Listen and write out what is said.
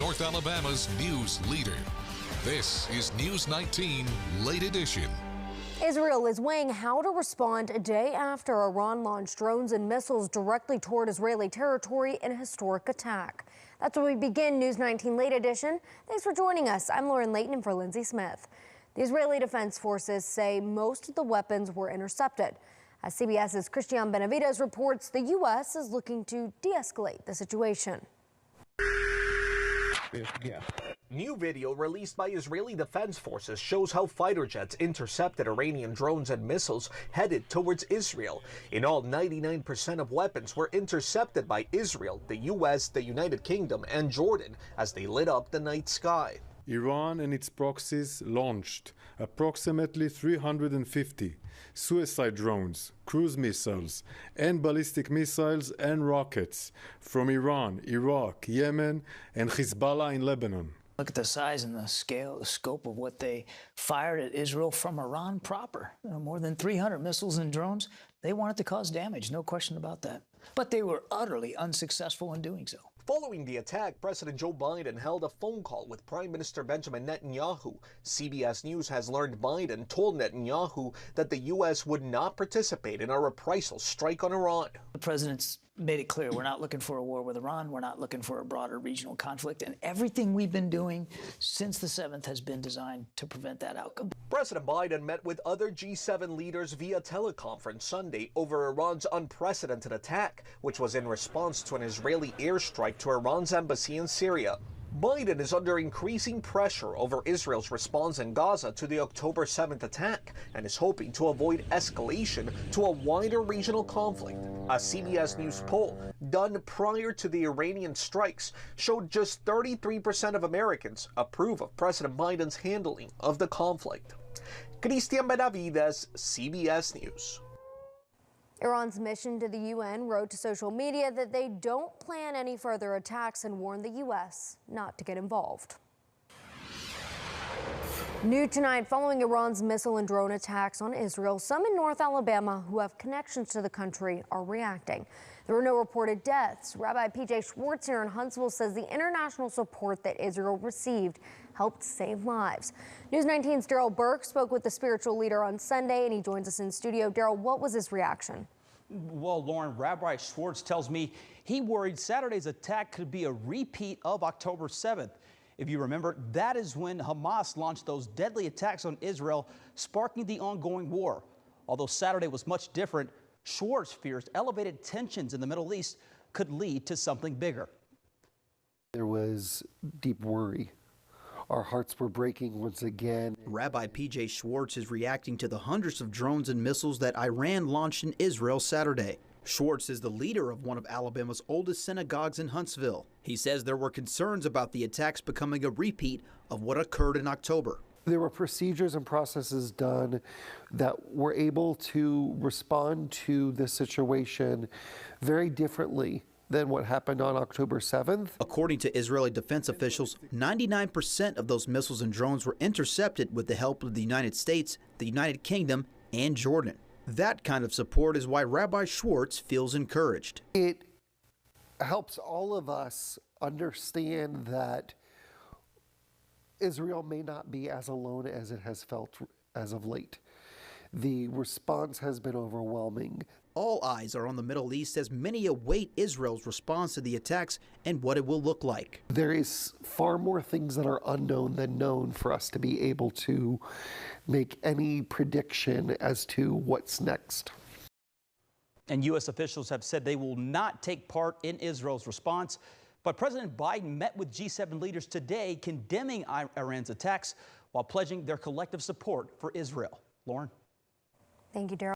North Alabama's news leader. This is News 19 Late Edition. Israel is weighing how to respond a day after Iran launched drones and missiles directly toward Israeli territory in a historic attack. That's where we begin News 19 Late Edition. Thanks for joining us. I'm Lauren Layton in for Lindsay Smith. The Israeli Defense Forces say most of the weapons were intercepted. As CBS's Christian Benavides reports, the U.S. is looking to de-escalate the situation. New video released by Israeli Defense Forces shows how fighter jets intercepted Iranian drones and missiles headed towards Israel. In all, 99% of weapons were intercepted by Israel, the U.S., the United Kingdom, and Jordan as they lit up the night sky. Iran and its proxies launched approximately 350 suicide drones, cruise missiles, and ballistic missiles and rockets from Iran, Iraq, Yemen, and Hezbollah in Lebanon. Look at the size and the scale, the scope of what they fired at Israel from Iran proper. More than 300 missiles and drones. They wanted to cause damage, no question about that. But they were utterly unsuccessful in doing so. Following the attack, President Joe Biden held a phone call with Prime Minister Benjamin Netanyahu. CBS News has learned Biden told Netanyahu that the U.S. would not participate in a reprisal strike on Iran. The president's made it clear we're not looking for a war with Iran. We're not looking for a broader regional conflict. And everything we've been doing since the 7th has been designed to prevent that outcome. President Biden met with other G7 leaders via teleconference Sunday over Iran's unprecedented attack, which was in response to an Israeli airstrike to Iran's embassy in Syria. Biden is under increasing pressure over Israel's response in Gaza to the October 7th attack and is hoping to avoid escalation to a wider regional conflict. A CBS News poll done prior to the Iranian strikes showed just 33% of Americans approve of President Biden's handling of the conflict. Christian Benavides, CBS News. Iran's mission to the UN wrote to social media that they don't plan any further attacks and warned the U.S. not to get involved. New tonight, following Iran's missile and drone attacks on Israel, some in North Alabama who have connections to the country are reacting. There were no reported deaths. Rabbi P.J. Schwartz here in Huntsville says the international support that Israel received helped save lives. News 19's Daryl Burke spoke with the spiritual leader on Sunday, and he joins us in studio. Daryl, what was his reaction? Well, Lauren, Rabbi Schwartz tells me he worried Saturday's attack could be a repeat of October 7th. If you remember, that is when Hamas launched those deadly attacks on Israel, sparking the ongoing war. Although Saturday was much different, Schwartz fears elevated tensions in the Middle East could lead to something bigger. There was deep worry. Our hearts were breaking once again. Rabbi P.J. Schwartz is reacting to the hundreds of drones and missiles that Iran launched in Israel Saturday. Schwartz is the leader of one of Alabama's oldest synagogues in Huntsville. He says there were concerns about the attacks becoming a repeat of what occurred in October. There were procedures and processes done that were able to respond to this situation very differently than what happened on October 7th. According to Israeli defense officials, 99% of those missiles and drones were intercepted with the help of the United States, the United Kingdom, and Jordan. That kind of support is why Rabbi Schwartz feels encouraged. It helps all of us understand that Israel may not be as alone as it has felt as of late. The response has been overwhelming. All eyes are on the Middle East as many await Israel's response to the attacks and what it will look like. There is far more things that are unknown than known for us to be able to make any prediction as to what's next. And U.S. officials have said they will not take part in Israel's response. But President Biden met with G7 leaders today condemning Iran's attacks while pledging their collective support for Israel. Lauren? Thank you, Daryl.